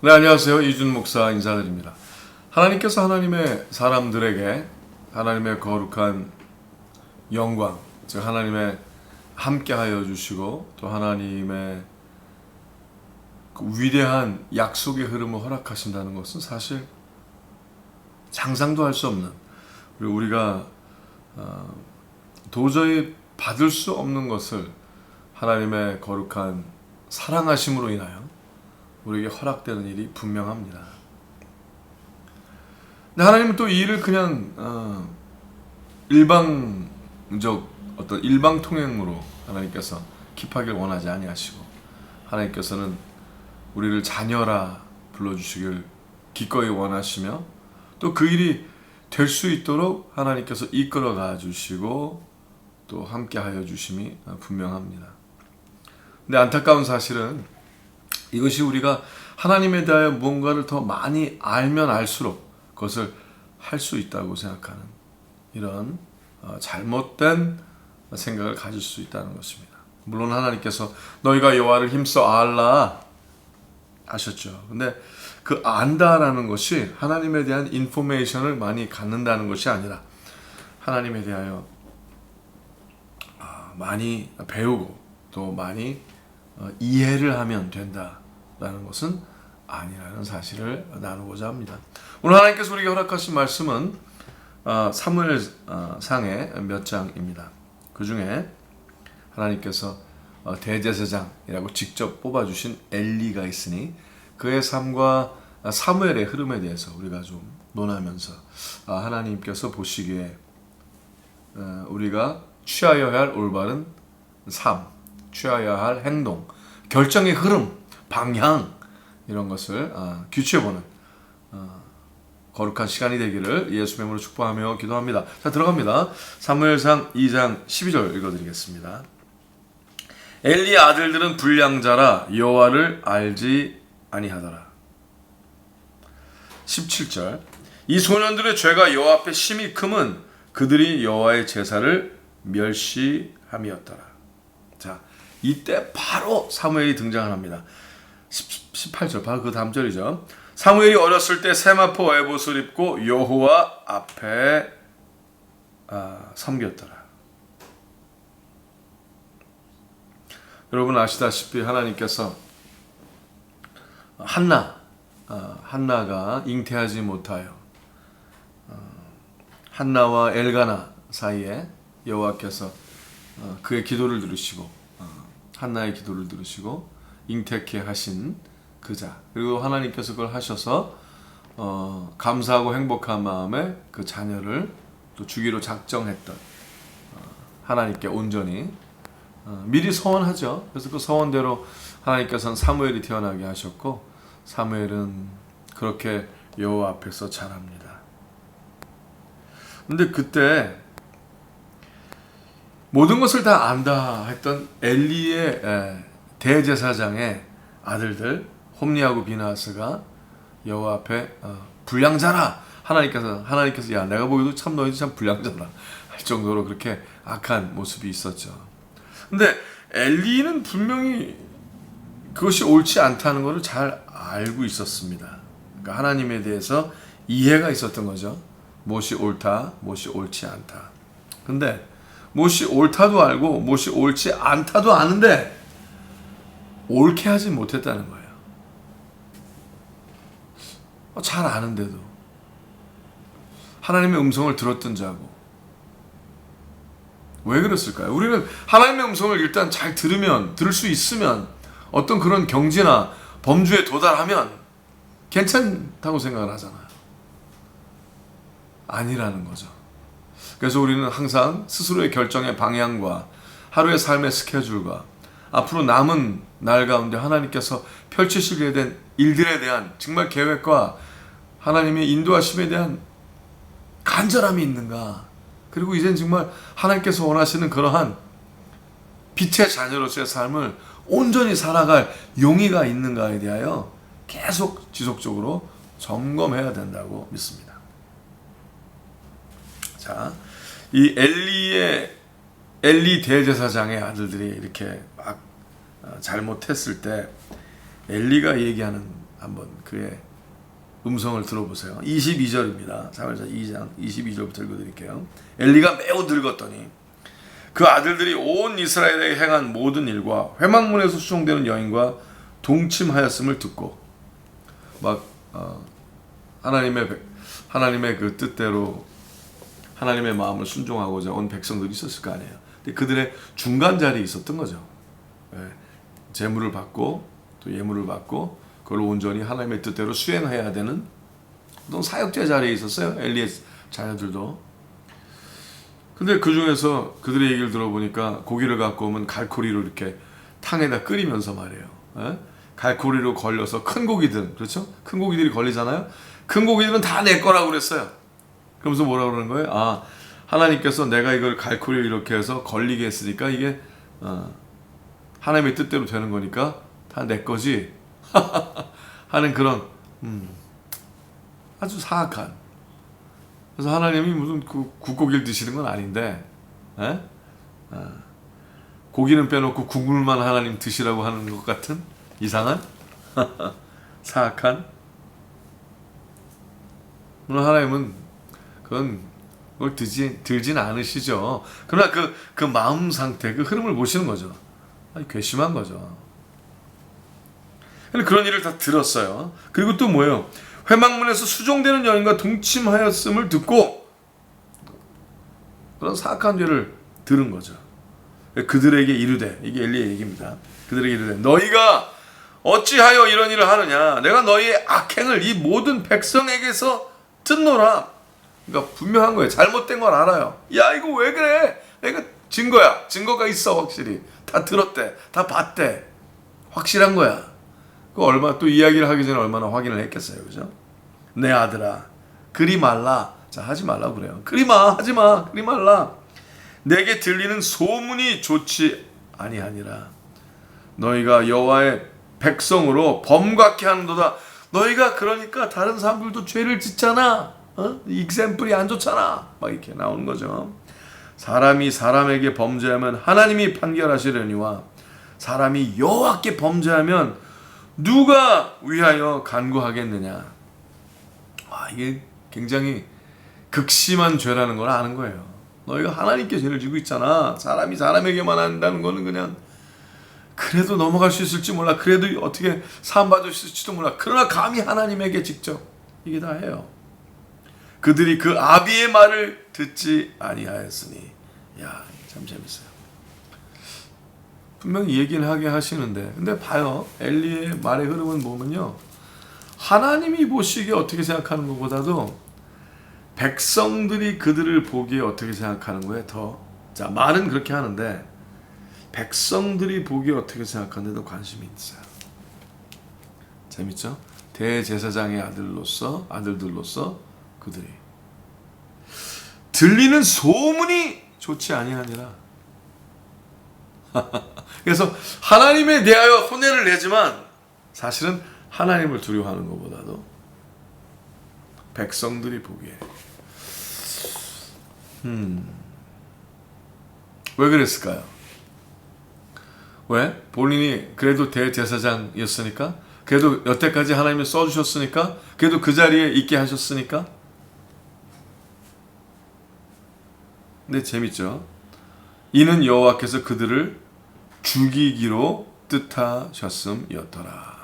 네, 안녕하세요. 이준 목사 인사드립니다. 하나님께서 하나님의 사람들에게 하나님의 거룩한 영광, 즉 하나님의 함께하여 주시고 또 하나님의 그 위대한 약속의 흐름을 허락하신다는 것은 사실 상상도 할 수 없는, 그리고 우리가 도저히 받을 수 없는 것을 하나님의 거룩한 사랑하심으로 인하여 우리에게 허락되는 일이 분명합니다. 근데 하나님은 또 이 일을 그냥 일방적 어떤 일방통행으로 하나님께서 킵하길 원하지 아니하시고, 하나님께서는 우리를 자녀라 불러주시길 기꺼이 원하시며 또 그 일이 될 수 있도록 하나님께서 이끌어가 주시고 또 함께하여 주심이 분명합니다. 근데 안타까운 사실은 이것이 우리가 하나님에 대하여 무언가를 더 많이 알면 알수록 그것을 할 수 있다고 생각하는 이런 잘못된 생각을 가질 수 있다는 것입니다. 물론 하나님께서 너희가 여호와를 힘써 알라 하셨죠. 근데 그 안다라는 것이 하나님에 대한 인포메이션을 많이 갖는다는 것이 아니라 하나님에 대하여 많이 배우고 또 많이 이해를 하면 된다라는 것은 아니라는 사실을 나누고자 합니다. 오늘 하나님께서 우리에게 허락하신 말씀은 사무엘상의 몇 장입니다. 그 중에 하나님께서 대제사장이라고 직접 뽑아주신 엘리가 있으니 그의 삶과 사무엘의 흐름에 대해서 우리가 좀 논하면서 하나님께서 보시기에 우리가 취하여야 할 올바른 삶, 취하여야 할 행동, 결정의 흐름, 방향 이런 것을 규칙해보는 거룩한 시간이 되기를 예수 이름으로 축복하며 기도합니다. 자, 들어갑니다. 사무엘상 2장 12절 읽어드리겠습니다. 엘리의 아들들은 불량자라 여호와를 알지 아니하더라. 17절 이 소년들의 죄가 여호와 앞에 심히 크면 그들이 여호와의 제사를 멸시함이었더라. 자, 이때 바로 사무엘이 등장합니다. 18절 바로 그 다음 절이죠. 사무엘이 어렸을 때 세마포 에봇을 입고 여호와 앞에 섬겼더라. 여러분 아시다시피 하나님께서 한나가 잉태하지 못하여 한나와 엘가나 사이에 여호와께서 그의 기도를 들으시고 한나의 기도를 들으시고 잉태케 하신 그자, 그리고 하나님께서 그걸 하셔서 감사하고 행복한 마음에 그 자녀를 또 주기로 작정했던 하나님께 온전히 미리 서원하죠. 그래서 그 서원대로 하나님께서는 사무엘이 태어나게 하셨고 사무엘은 그렇게 여호와 앞에서 자랍니다. 근데 그때 모든 것을 다 안다 했던 엘리의 대제사장의 아들들 홈리하고 비나스가 여호와 앞에 불량자라 하나님께서 야 내가 보기도 참 너희들 참 불량자라 할 정도로 그렇게 악한 모습이 있었죠. 근데 엘리는 분명히 그것이 옳지 않다는 것을 잘 알고 있었습니다. 그러니까 하나님에 대해서 이해가 있었던 거죠. 무엇이 옳다, 무엇이 옳지 않다. 근데 무엇이 옳다도 알고 무엇이 옳지 않다도 아는데 옳게 하지 못했다는 거예요. 잘 아는데도 하나님의 음성을 들었던 자고. 왜 그랬을까요? 우리는 하나님의 음성을 일단 잘 들을 수 있으면 어떤 그런 경지나 범주에 도달하면 괜찮다고 생각을 하잖아요. 아니라는 거죠. 그래서 우리는 항상 스스로의 결정의 방향과 하루의 삶의 스케줄과 앞으로 남은 날 가운데 하나님께서 펼치시게 된 일들에 대한 정말 계획과 하나님의 인도하심에 대한 간절함이 있는가, 그리고 이젠 정말 하나님께서 원하시는 그러한 빛의 자녀로서의 삶을 온전히 살아갈 용의가 있는가에 대하여 계속 지속적으로 점검해야 된다고 믿습니다. 자, 이 엘리 대제사장의 아들들이 이렇게 막 잘못했을 때 엘리가 얘기하는 한번 그의 음성을 들어보세요. 22절입니다. 사무엘상 2장 22절부터 읽어드릴게요. 엘리가 매우 늙었더니 그 아들들이 온 이스라엘에 행한 모든 일과 회막문에서 수종되는 여인과 동침하였음을 듣고 막 하나님의 그 뜻대로 하나님의 마음을 순종하고자 온 백성들이 있었을 거 아니에요. 근데 그들의 중간 자리에 있었던 거죠. 재물을 받고 또 예물을 받고 그걸 온전히 하나님의 뜻대로 수행해야 되는 어떤 사역자 자리에 있었어요. 엘리의 자녀들도. 근데 그 중에서 그들의 얘기를 들어보니까 고기를 갖고 오면 갈코리로 이렇게 탕에다 끓이면서 말이에요. 갈코리로 걸려서 큰 고기들, 그렇죠? 큰 고기들이 걸리잖아요. 큰 고기들은 다 내 거라고 그랬어요. 그러면서 뭐라 그러는 거예요? 하나님께서 내가 이걸 갈코리를 이렇게 해서 걸리게 했으니까 이게 하나님의 뜻대로 되는 거니까 다 내 거지 하는 그런 아주 사악한. 그래서 하나님이 무슨 그 국고기를 드시는 건 아닌데 고기는 빼놓고 국물만 하나님 드시라고 하는 것 같은 이상한 사악한. 물론 하나님은 그걸 들진 않으시죠. 그러나 그 마음 상태, 그 흐름을 보시는 거죠. 괘씸한 거죠. 그런 일을 다 들었어요. 그리고 또 뭐예요? 회막문에서 수종되는 여인과 동침하였음을 듣고 그런 사악한 죄를 들은 거죠. 그들에게 이르되, 이게 엘리의 얘기입니다. 그들에게 이르되 너희가 어찌하여 이런 일을 하느냐? 내가 너희의 악행을 이 모든 백성에게서 듣노라. 그러니까 분명한 거예요. 잘못된 걸 알아요. 야, 이거 왜 그래? 내가 증거야. 증거가 있어. 확실히 다 들었대, 다 봤대. 확실한 거야. 그 얼마 또 이야기를 하기 전에 얼마나 확인을 했겠어요, 그죠? 내 아들아, 그리 말라. 자, 하지 말라고 그래요. 그리 마, 하지 마, 그리 말라. 내게 들리는 소문이 좋지 아니하니라. 너희가 여호와의 백성으로 범각케 하는도다. 너희가 그러니까 다른 사람들도 죄를 짓잖아. 익샘플이 안 좋잖아. 막 이렇게 나오는 거죠. 사람이 사람에게 범죄하면 하나님이 판결하시려니와 사람이 여호와께 범죄하면 누가 위하여 간구하겠느냐. 이게 굉장히 극심한 죄라는 걸 아는 거예요. 너희가 하나님께 죄를 지고 있잖아. 사람이 사람에게만 한다는 거는 그냥 그래도 넘어갈 수 있을지 몰라. 그래도 어떻게 사함받을 수 있을지도 몰라. 그러나 감히 하나님에게 직접 이게 다 해요. 그들이 그 아비의 말을 듣지 아니하였으니. 야, 참 재밌어요. 분명히 얘기는 하게 하시는데, 근데 봐요. 엘리의 말의 흐름은 보면요, 하나님이 보시기에 어떻게 생각하는 것보다도 백성들이 그들을 보기에 어떻게 생각하는 거에 더, 자, 말은 그렇게 하는데 백성들이 보기에 어떻게 생각하는데도 관심이 있어요. 재밌죠? 대제사장의 아들들로서 그들이 들리는 소문이 좋지 아니하니라. 그래서 하나님에 대하여 혼례를 내지만 사실은 하나님을 두려워하는 것보다도 백성들이 보기에 왜 그랬을까요? 왜? 본인이 그래도 대제사장이었으니까, 그래도 여태까지 하나님이 써주셨으니까, 그래도 그 자리에 있게 하셨으니까. 근데 재밌죠? 이는 여호와께서 그들을 죽이기로 뜻하셨음이었더라.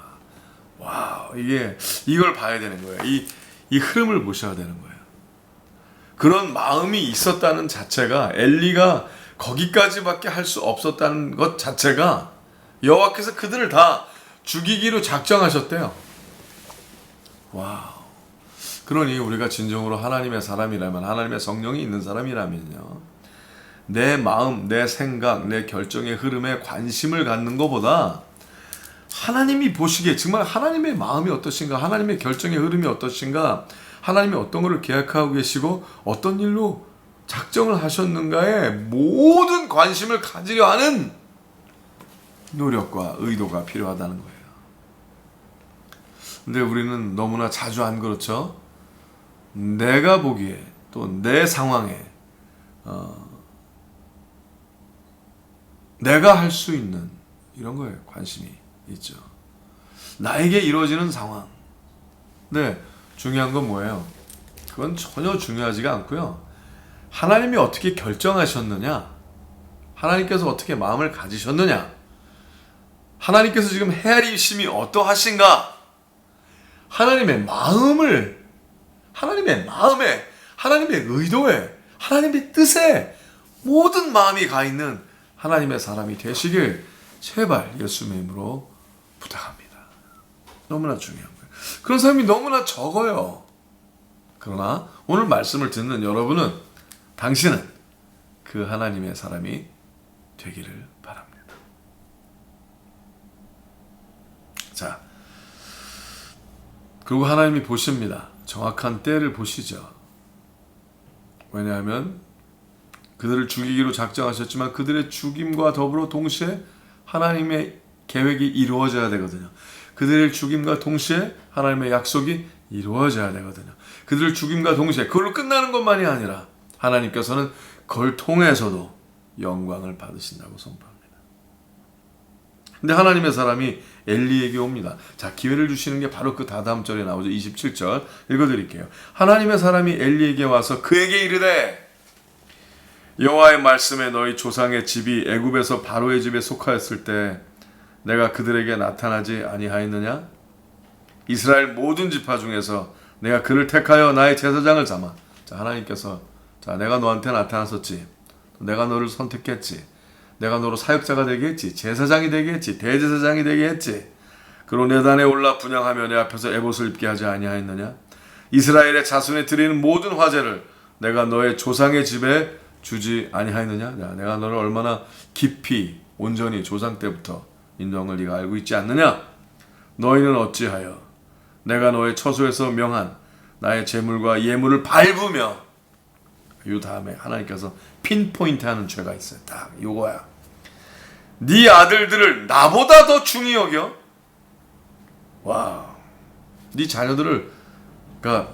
와우, 이걸 봐야 되는 거예요. 이 흐름을 보셔야 되는 거예요. 그런 마음이 있었다는 자체가, 엘리가 거기까지밖에 할 수 없었다는 것 자체가 여호와께서 그들을 다 죽이기로 작정하셨대요. 와우. 그러니 우리가 진정으로 하나님의 사람이라면, 하나님의 성령이 있는 사람이라면요, 내 마음, 내 생각, 내 결정의 흐름에 관심을 갖는 것보다 하나님이 보시기에 정말 하나님의 마음이 어떠신가, 하나님의 결정의 흐름이 어떠신가, 하나님이 어떤 것을 계획하고 계시고 어떤 일로 작정을 하셨는가에 모든 관심을 가지려 하는 노력과 의도가 필요하다는 거예요. 근데 우리는 너무나 자주 안 그렇죠? 내가 보기에, 또 내 상황에 내가 할 수 있는 이런 거에 관심이 있죠. 나에게 이루어지는 상황. 네, 중요한 건 뭐예요? 그건 전혀 중요하지가 않고요. 하나님이 어떻게 결정하셨느냐? 하나님께서 어떻게 마음을 가지셨느냐? 하나님께서 지금 헤아리심이 어떠하신가? 하나님의 마음에, 하나님의 의도에, 하나님의 뜻에 모든 마음이 가 있는 하나님의 사람이 되시길 제발 예수님의 이름으로 부탁합니다. 너무나 중요한 거예요. 그런 사람이 너무나 적어요. 그러나 오늘 말씀을 듣는 여러분은, 당신은 그 하나님의 사람이 되기를 바랍니다. 자, 그리고 하나님이 보십니다. 정확한 때를 보시죠. 왜냐하면 그들을 죽이기로 작정하셨지만 그들의 죽임과 더불어 동시에 하나님의 계획이 이루어져야 되거든요. 그들의 죽임과 동시에 하나님의 약속이 이루어져야 되거든요. 그들을 죽임과 동시에 그걸로 끝나는 것만이 아니라 하나님께서는 그걸 통해서도 영광을 받으신다고 선포합니다. 근데 하나님의 사람이 엘리에게 옵니다. 자, 기회를 주시는 게 바로 그 다다음 절에 나오죠. 27절 읽어드릴게요. 하나님의 사람이 엘리에게 와서 그에게 이르되 여호와의 말씀에 너희 조상의 집이 애굽에서 바로의 집에 속하였을 때 내가 그들에게 나타나지 아니하였느냐? 이스라엘 모든 지파 중에서 내가 그를 택하여 나의 제사장을 삼아. 자, 하나님께서 자, 내가 너한테 나타났었지. 내가 너를 선택했지. 내가 너로 사역자가 되게 했지. 제사장이 되게 했지. 대제사장이 되게 했지. 그로 내 단에 올라 분향하며 내 앞에서 에봇을 입게 하지 아니하였느냐? 이스라엘의 자손에 드리는 모든 화제를 내가 너의 조상의 집에 주지 아니하였느냐? 내가 너를 얼마나 깊이 온전히 조상 때부터 인도한 걸 네가 알고 있지 않느냐? 너희는 어찌하여 내가 너의 처소에서 명한 나의 제물과 예물을 밟으며, 이 다음에 하나님께서 핀포인트하는 죄가 있어요. 딱 요거야. 네 아들들을 나보다 더 중히 여겨. 와, 네 자녀들을, 그러니까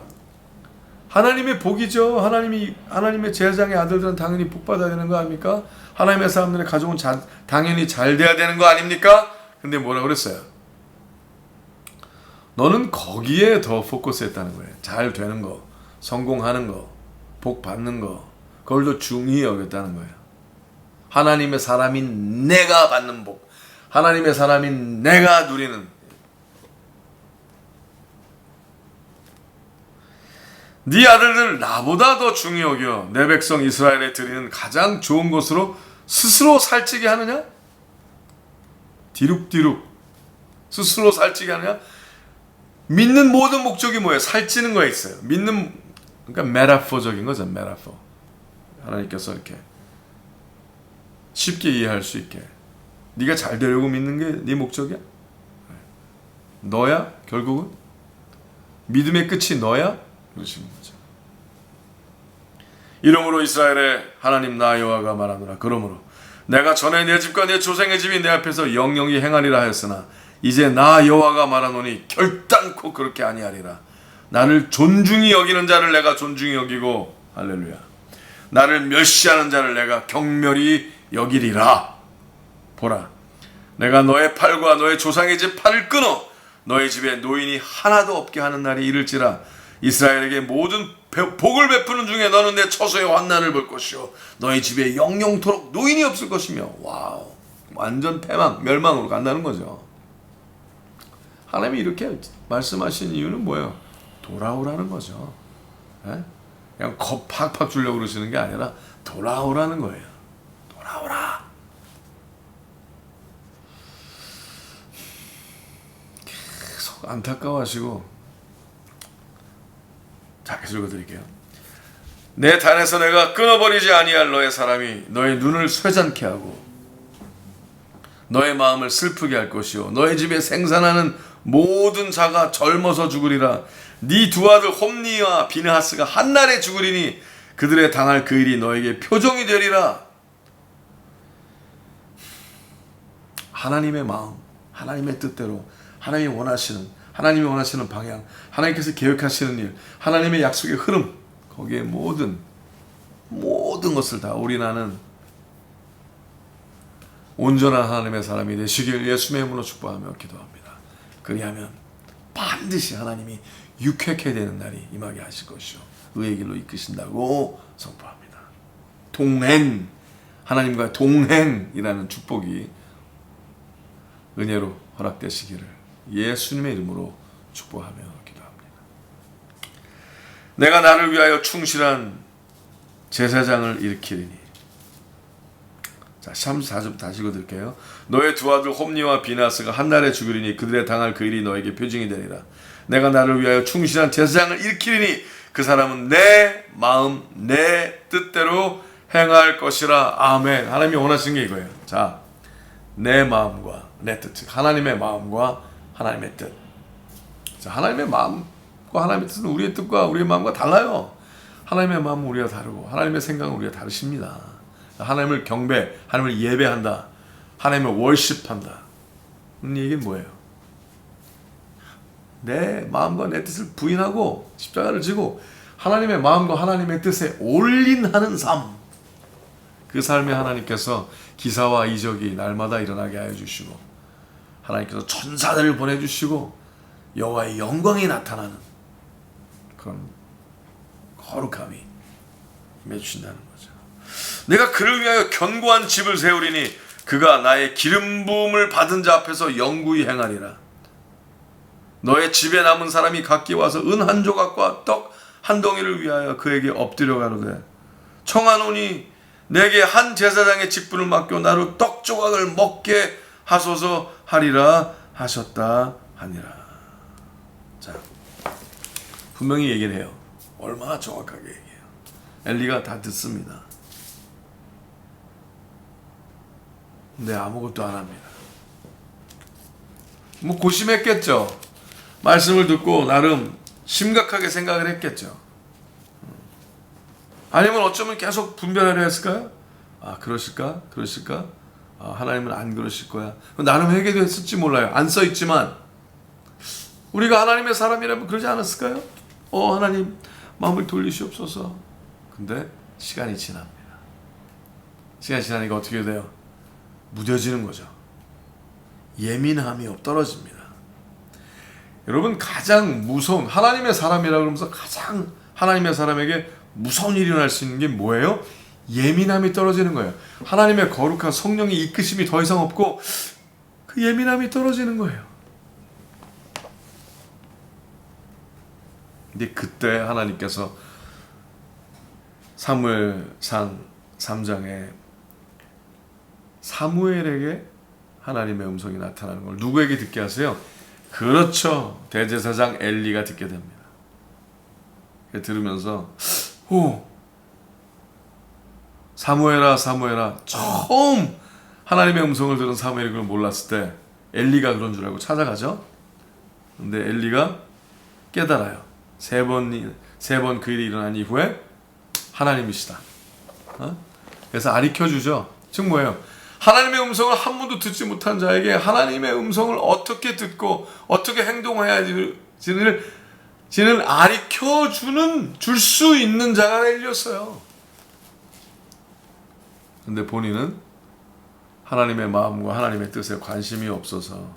하나님의 복이죠. 하나님의 제사장의 아들들은 당연히 복 받아야 되는 거 아닙니까? 하나님의 사람들의 가족은 당연히 잘 돼야 되는 거 아닙니까? 근데 뭐라 그랬어요? 너는 거기에 더 포커스했다는 거예요. 잘 되는 거, 성공하는 거, 복 받는 거, 그걸 더 중히 여겼다는 거예요. 하나님의 사람인 내가 받는 복, 하나님의 사람인 내가 누리는, 네 아들들 나보다 더 중히 여겨 내 백성 이스라엘에 드리는 가장 좋은 것으로 스스로 살찌게 하느냐? 디룩디룩 스스로 살찌게 하느냐? 믿는 모든 목적이 뭐예요? 살찌는 거에 있어요. 믿는, 그러니까 메타포적인 거죠. 메타포. 하나님께서 이렇게 쉽게 이해할 수 있게, 네가 잘 되려고 믿는 게 네 목적이야? 너야? 결국은? 믿음의 끝이 너야? 그러시는 거죠. 이러므로 이스라엘의 하나님 나 여호와가 말하노라. 그러므로 내가 전에 내 집과 내 조상의 집이 내 앞에서 영영히 행하리라 하였으나 이제 나 여호와가 말하노니 결단코 그렇게 아니하리라. 나를 존중히 여기는 자를 내가 존중히 여기고, 할렐루야, 나를 멸시하는 자를 내가 경멸히 여기리라. 보라, 내가 너의 팔과 너의 조상의 집 팔을 끊어 너의 집에 노인이 하나도 없게 하는 날이 이를지라. 이스라엘에게 모든 복을 베푸는 중에 너는 내 처소의 환난을 볼 것이요 너희 집에 영영토록 노인이 없을 것이며. 와우, 완전 패망, 멸망으로 간다는 거죠. 하나님이 이렇게 말씀하신 이유는 뭐예요? 돌아오라는 거죠. 에? 그냥 겁 팍팍 주려고 그러시는 게 아니라 돌아오라는 거예요. 돌아오라. 계속 안타까워하시고. 자, 계속 읽어드릴게요. 내 단에서 내가 끊어버리지 아니할 너의 사람이 너의 눈을 쇠잔케 하고 너의 마음을 슬프게 할 것이요 너의 집에 생산하는 모든 자가 젊어서 죽으리라. 네 두 아들 홈니와 비느하스가 한날에 죽으리니 그들의 당할 그 일이 너에게 표정이 되리라. 하나님의 마음, 하나님의 뜻대로, 하나님이 원하시는 방향, 하나님께서 계획하시는 일, 하나님의 약속의 흐름, 거기에 모든 것을 다 올인하는 온전한 하나님의 사람이 되시길 예수님의 이름으로 축복하며 기도합니다. 그리하면 반드시 하나님이 유쾌케 되는 날이 임하게 하실 것이요 의의 길로 이끄신다고 선포합니다. 동행, 하나님과 동행이라는 축복이 은혜로 허락되시기를 예수님의 이름으로 축복하며 기도합니다. 내가 나를 위하여 충실한 제사장을 일으키리니. 자, 34절 다시 읽어드릴게요. 너의 두 아들 홈니와 비나스가 한 날에 죽으리니 그들의 당할 그 일이 너에게 표징이 되리라. 내가 나를 위하여 충실한 제사장을 일으키리니 그 사람은 내 마음 내 뜻대로 행할 것이라. 아멘. 하나님이 원하시는 게 이거예요. 자, 내 마음과 내 뜻, 하나님의 마음과 하나님의 뜻. 자, 하나님의 마음과 하나님의 뜻은 우리의 뜻과 우리의 마음과 달라요. 하나님의 마음은 우리가 다르고 하나님의 생각은 우리가 다르십니다. 하나님을 경배, 하나님을 예배한다, 하나님을 월십한다. 이 얘기는 뭐예요? 내 마음과 내 뜻을 부인하고 십자가를 지고 하나님의 마음과 하나님의 뜻에 올인하는 삶. 그 삶에 하나님께서 기사와 이적이 날마다 일어나게 하여 주시고 하나님께서 천사들을 보내주시고 여호와의 영광이 나타나는 그런 거룩함이 맺주신다는 거죠. 내가 그를 위하여 견고한 집을 세우리니 그가 나의 기름 부음을 받은 자 앞에서 영구히 행하리라. 너의 집에 남은 사람이 각기 와서 은 한 조각과 떡 한 덩이를 위하여 그에게 엎드려 가로되 청하노니 내게 한 제사장의 직분을 맡겨 나로 떡 조각을 먹게 하소서 하리라 하셨다 하니라. 자, 분명히 얘기를 해요. 얼마나 정확하게 얘기해요. 엘리가 다 듣습니다. 근데 아무것도 안 합니다. 뭐 고심했겠죠. 말씀을 듣고 나름 심각하게 생각을 했겠죠. 아니면 어쩌면 계속 분별하려 했을까요? 아, 그러실까? 아, 하나님은 안 그러실 거야. 나름 회개도 했을지 몰라요. 안 써있지만 우리가 하나님의 사람이라면 그러지 않았을까요? 하나님 마음을 돌리시옵소서. 근데 시간이 지납니다. 시간이 지나니까 어떻게 돼요? 무뎌지는 거죠. 예민함이 떨어집니다. 여러분, 가장 무서운 하나님의 사람이라 그러면서 가장 하나님의 사람에게 무서운 일이 일어날 수 있는 게 뭐예요? 예민함이 떨어지는 거예요. 하나님의 거룩한 성령의 이끄심이 더 이상 없고 그 예민함이 떨어지는 거예요. 근데 그때 하나님께서 사무엘상 3장에 사무엘에게 하나님의 음성이 나타나는 걸 누구에게 듣게 하세요? 그렇죠. 대제사장 엘리가 듣게 됩니다. 들으면서 사무엘아 사무엘아. 처음 하나님의 음성을 들은 사무엘이 그걸 몰랐을 때 엘리가 그런 줄 알고 찾아가죠. 근데 엘리가 깨달아요. 세 번 그 일이 일어난 이후에 하나님이시다. 그래서 가르쳐주죠. 즉 뭐예요? 하나님의 음성을 한 번도 듣지 못한 자에게 하나님의 음성을 어떻게 듣고 어떻게 행동해야 지는 가르쳐주는 줄 수 있는 자가 엘리였어요. 근데 본인은 하나님의 마음과 하나님의 뜻에 관심이 없어서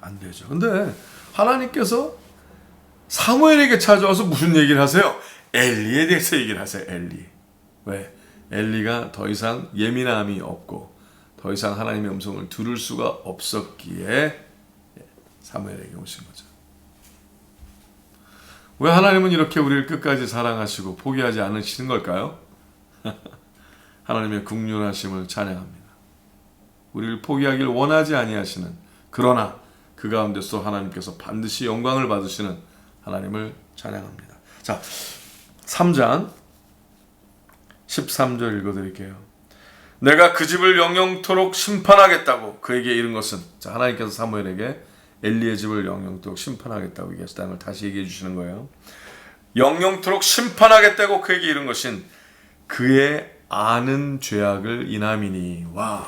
안 되죠. 근데 하나님께서 사무엘에게 찾아와서 무슨 얘기를 하세요? 엘리에 대해서 얘기를 하세요. 엘리. 왜? 엘리가 더 이상 예민함이 없고 더 이상 하나님의 음성을 들을 수가 없었기에 사무엘에게 오신 거죠. 왜 하나님은 이렇게 우리를 끝까지 사랑하시고 포기하지 않으시는 걸까요? 하나님의 긍휼하심을 찬양합니다. 우리를 포기하기를 원하지 아니하시는, 그러나 그 가운데서 하나님께서 반드시 영광을 받으시는 하나님을 찬양합니다. 자, 3장 13절 읽어드릴게요. 내가 그 집을 영영토록 심판하겠다고 그에게 이른 것은, 자, 하나님께서 사무엘에게 엘리의 집을 영영토록 심판하겠다고 얘기하셨다는 걸 다시 얘기해 주시는 거예요. 영영토록 심판하겠다고 그에게 이른 것은 그의 아는 죄악을 인함이니. 와.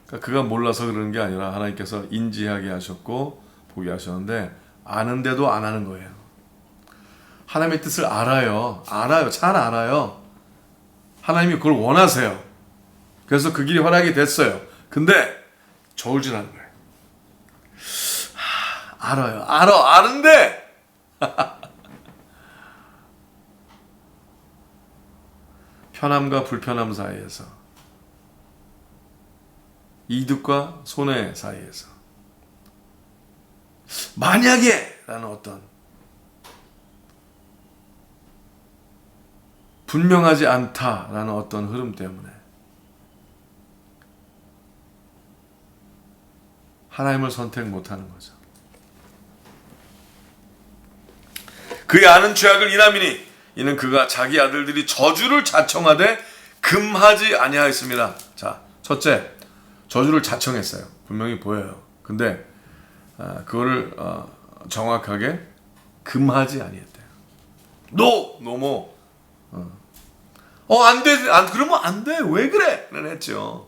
그러니까 그가 몰라서 그러는 게 아니라 하나님께서 인지하게 하셨고 보게 하셨는데 아는데도 안 하는 거예요. 하나님의 뜻을 알아요. 잘 알아요. 하나님이 그걸 원하세요. 그래서 그 길이 허락이 됐어요. 근데 저울질하는 거예요. 알아요. 아는데 편함과 불편함 사이에서, 이득과 손해 사이에서, 만약에 라는 어떤 분명하지 않다라는 어떤 흐름 때문에 하나님을 선택 못하는 거죠. 그의 아는 죄악을 인함이니 이는 그가 자기 아들들이 저주를 자청하되 금하지 아니하였습니다. 자, 첫째, 저주를 자청했어요. 분명히 보여요. 근데 그거를 정확하게 금하지 아니했대요. 노모. 안 돼. 그러면 안 돼. 왜 그래? 는 했죠.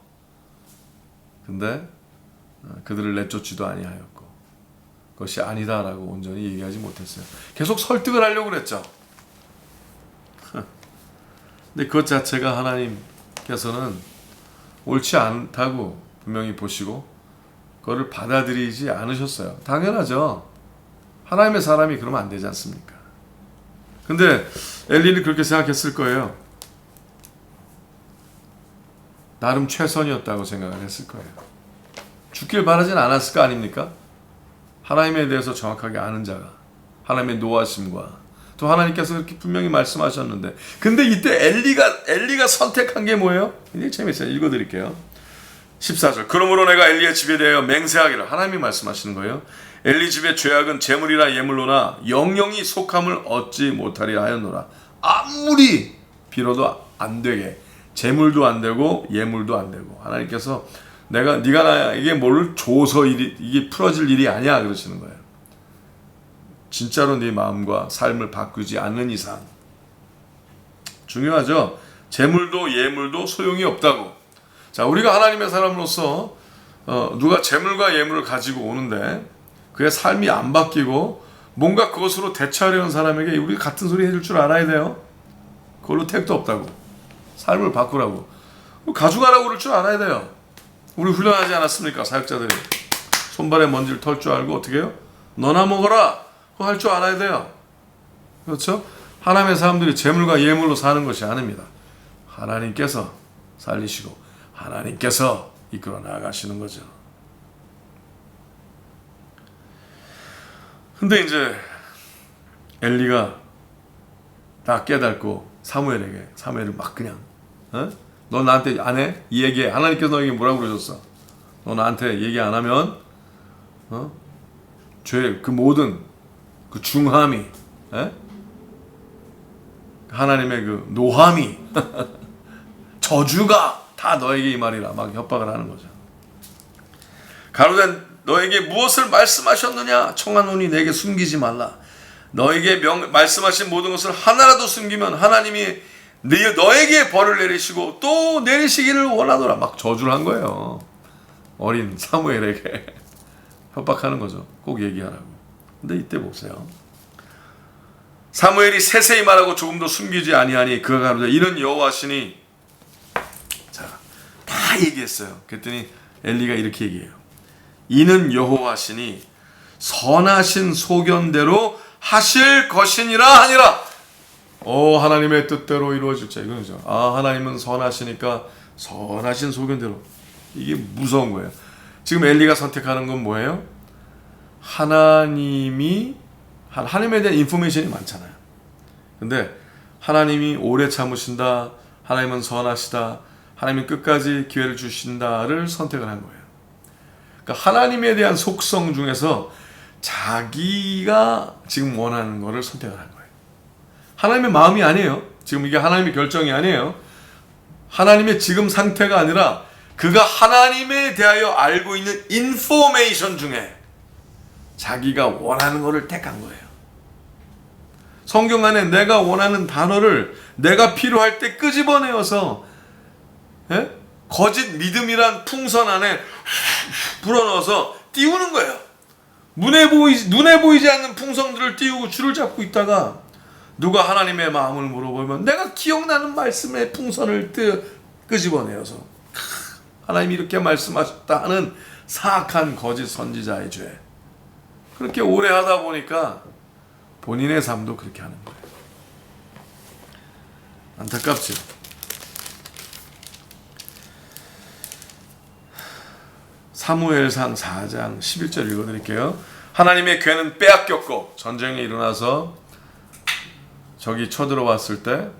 근데 그들을 내쫓지도 아니하였고 그것이 아니다라고 온전히 얘기하지 못했어요. 계속 설득을 하려고 그랬죠. 근데 그것 자체가 하나님께서는 옳지 않다고 분명히 보시고 그거를 받아들이지 않으셨어요. 당연하죠. 하나님의 사람이 그러면 안 되지 않습니까? 근데 엘리는 그렇게 생각했을 거예요. 나름 최선이었다고 생각을 했을 거예요. 죽길 바라진 않았을 거 아닙니까? 하나님에 대해서 정확하게 아는 자가, 하나님의 노하심과 또 하나님께서 그렇게 분명히 말씀하셨는데, 근데 이때 엘리가 선택한 게 뭐예요? 굉장히 재밌어요. 읽어드릴게요. 14절. 그러므로 내가 엘리의 집에 대하여 맹세하기를, 하나님이 말씀하시는 거예요. 엘리 집의 죄악은 재물이나 예물로나 영영이 속함을 얻지 못하리라 하였노라. 아무리 빌어도 안 되게, 재물도 안 되고 예물도 안 되고, 하나님께서 네가 나에게 뭘 줘서 이게 풀어질 일이 아니야 그러시는 거예요. 진짜로 네 마음과 삶을 바꾸지 않는 이상. 중요하죠. 재물도 예물도 소용이 없다고. 자, 우리가 하나님의 사람으로서 누가 재물과 예물을 가지고 오는데 그의 삶이 안 바뀌고 뭔가 그것으로 대처하려는 사람에게 우리 같은 소리 해줄 줄 알아야 돼요. 그걸로 택도 없다고. 삶을 바꾸라고. 가져가라고 그럴 줄 알아야 돼요. 우리 훈련하지 않았습니까? 사역자들이. 손발에 먼지를 털 줄 알고 어떻게 해요? 너나 먹어라. 그거 할 줄 알아야 돼요. 그렇죠? 하나님의 사람들이 재물과 예물로 사는 것이 아닙니다. 하나님께서 살리시고 하나님께서 이끌어 나가시는 거죠. 근데 이제 엘리가 다 깨닫고 사무엘을 막 그냥 너 나한테 안 해? 얘기해. 하나님께서 너에게 뭐라고 그러셨어? 너 나한테 얘기 안 하면 죄, 그 모든 그 중함이, 하나님의 그 노함이 저주가 다 너에게 이 말이라 막 협박을 하는 거죠. 가로되 너에게 무엇을 말씀하셨느냐? 청하노니 내게 숨기지 말라. 너에게 말씀하신 모든 것을 하나라도 숨기면 하나님이 너에게 벌을 내리시고 또 내리시기를 원하노라. 막 저주를 한 거예요. 어린 사무엘에게 협박하는 거죠. 꼭 얘기하라고. 근데 이때 보세요. 사무엘이 세세히 말하고 조금도 숨기지 아니하니 그가 가로되 이는 여호와시니. 자, 다 얘기했어요. 그랬더니 엘리가 이렇게 얘기해요. 이는 여호와시니 선하신 소견대로 하실 것이니라 하니라. 하나님의 뜻대로 이루어질자 이거죠. 하나님은 선하시니까 선하신 소견대로. 이게 무서운 거예요. 지금 엘리가 선택하는 건 뭐예요? 하나님에 대한 인포메이션이 많잖아요. 근데 하나님이 오래 참으신다, 하나님은 선하시다, 하나님은 끝까지 기회를 주신다를 선택을 한 거예요. 그러니까 하나님에 대한 속성 중에서 자기가 지금 원하는 거를 선택을 한 거예요. 하나님의 마음이 아니에요. 지금 이게 하나님의 결정이 아니에요. 하나님의 지금 상태가 아니라 그가 하나님에 대하여 알고 있는 인포메이션 중에 자기가 원하는 거를 택한 거예요. 성경 안에 내가 원하는 단어를 내가 필요할 때 끄집어내어서 거짓 믿음이란 풍선 안에 불어넣어서 띄우는 거예요. 눈에 보이지 않는 풍선들을 띄우고 줄을 잡고 있다가 누가 하나님의 마음을 물어보면 내가 기억나는 말씀의 풍선을 끄집어내어서 하나님이 이렇게 말씀하셨다 하는 사악한 거짓 선지자의 죄. 그렇게 오래 하다 보니까 본인의 삶도 그렇게 하는 거예요. 안타깝죠. 사무엘상 4장 11절 읽어드릴게요. 하나님의 괴는 빼앗겼고 전쟁이 일어나서 적이 쳐들어왔을 때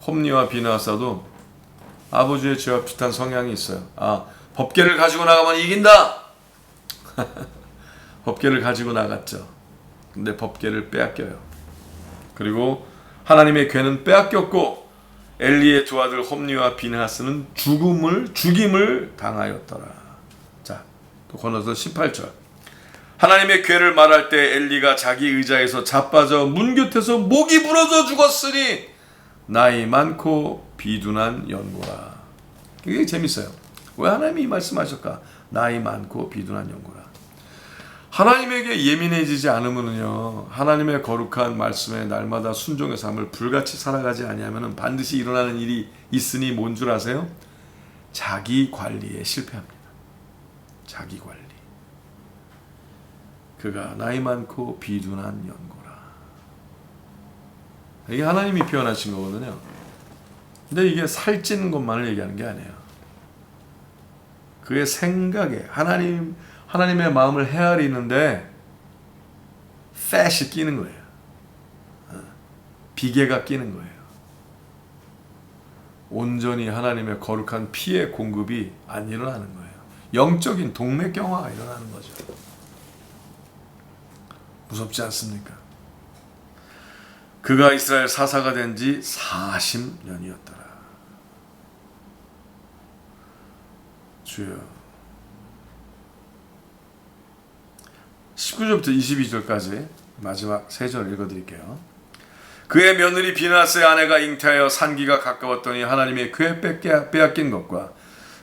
홈리와 비느하사도 아버지의 죄와 비슷한 성향이 있어요. 법궤를 가지고 나가면 이긴다. 법궤를 가지고 나갔죠. 근데 법궤를 빼앗겨요. 그리고 하나님의 괴는 빼앗겼고 엘리의 두 아들 홈리와 비느하스는 죽임을 당하였더라. 자, 또 건너서 18절. 하나님의 괴를 말할 때 엘리가 자기 의자에서 자빠져 문 곁에서 목이 부러져 죽었으니 나이 많고 비둔한 연고라. 이게 재밌어요. 왜 하나님이 이 말씀하실까? 나이 많고 비둔한 연고라. 하나님에게 예민해지지 않으면요, 하나님의 거룩한 말씀에 날마다 순종의 삶을 불같이 살아가지 아니하면 반드시 일어나는 일이 있으니 뭔 줄 아세요? 자기 관리에 실패합니다. 자기 관리. 그가 나이 많고 비둔한 연고라. 이게 하나님이 표현하신 거거든요. 근데 이게 살찌는 것만을 얘기하는 게 아니에요. 그의 생각에 하나님의 마음을 헤아리는데 fat이 끼는 거예요. 비계가 끼는 거예요. 온전히 하나님의 거룩한 피의 공급이 안 일어나는 거예요. 영적인 동맥경화가 일어나는 거죠. 무섭지 않습니까? 그가 이스라엘 사사가 된 지 40년이었더라. 주여. 19절부터 22절까지 마지막 3절 읽어드릴게요. 그의 며느리 비느하스의 아내가 잉태하여 산기가 가까웠더니 하나님의 그의 빼앗긴 것과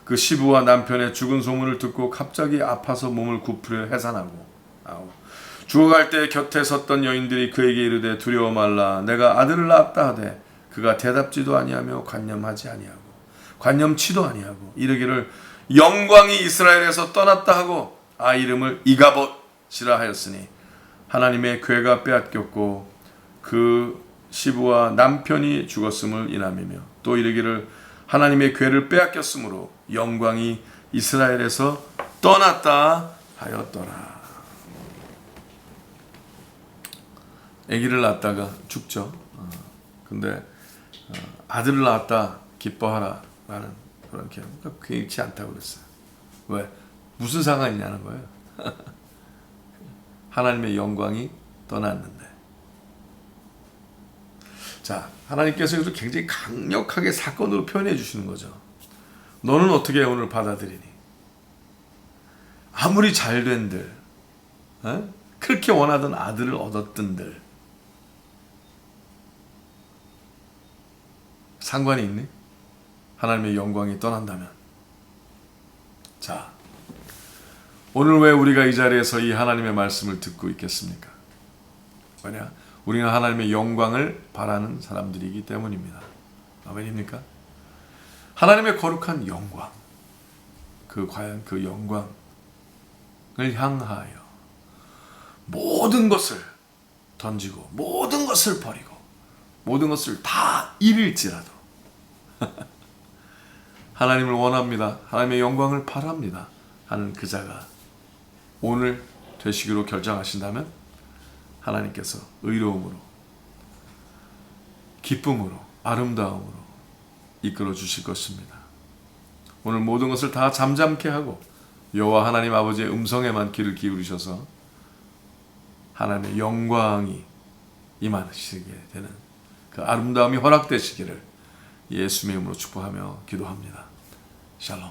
그 시부와 남편의 죽은 소문을 듣고 갑자기 아파서 몸을 굽으려 해산하고 죽어갈 때 곁에 섰던 여인들이 그에게 이르되 두려워 말라 내가 아들을 낳았다 하되 그가 대답지도 아니하며 관념치도 아니하고 이르기를 영광이 이스라엘에서 떠났다 하고 아이 이름을 이가봇이라 하였으니 하나님의 괴가 빼앗겼고 그 시부와 남편이 죽었음을 인함이며 또 이르기를 하나님의 괴를 빼앗겼으므로 영광이 이스라엘에서 떠났다 하였더라. 아기를 낳았다가 죽죠. 근데 아들을 낳았다 기뻐하라 라는 그런 기억. 그렇지 않다고 그랬어요. 왜? 무슨 상관이냐는 거예요. 하나님의 영광이 떠났는데. 자, 하나님께서 이것도 굉장히 강력하게 사건으로 표현해 주시는 거죠. 너는 어떻게 오늘 받아들이니? 아무리 잘된들, 그렇게 원하던 아들을 얻었던들, 상관이 있니? 하나님의 영광이 떠난다면. 자, 오늘 왜 우리가 이 자리에서 이 하나님의 말씀을 듣고 있겠습니까? 왜냐? 우리는 하나님의 영광을 바라는 사람들이기 때문입니다. 아멘입니까? 하나님의 거룩한 영광, 과연 그 영광을 향하여 모든 것을 던지고 모든 것을 버리고 모든 것을 다 잃을지라도 하나님을 원합니다. 하나님의 영광을 바랍니다. 하는 그 자가 오늘 되시기로 결정하신다면 하나님께서 의로움으로, 기쁨으로, 아름다움으로 이끌어 주실 것입니다. 오늘 모든 것을 다 잠잠케 하고 여호와 하나님 아버지의 음성에만 귀를 기울이셔서 하나님의 영광이 임하시게 되는 그 아름다움이 허락되시기를 예수님의 이름으로 축복하며 기도합니다. 샬롬.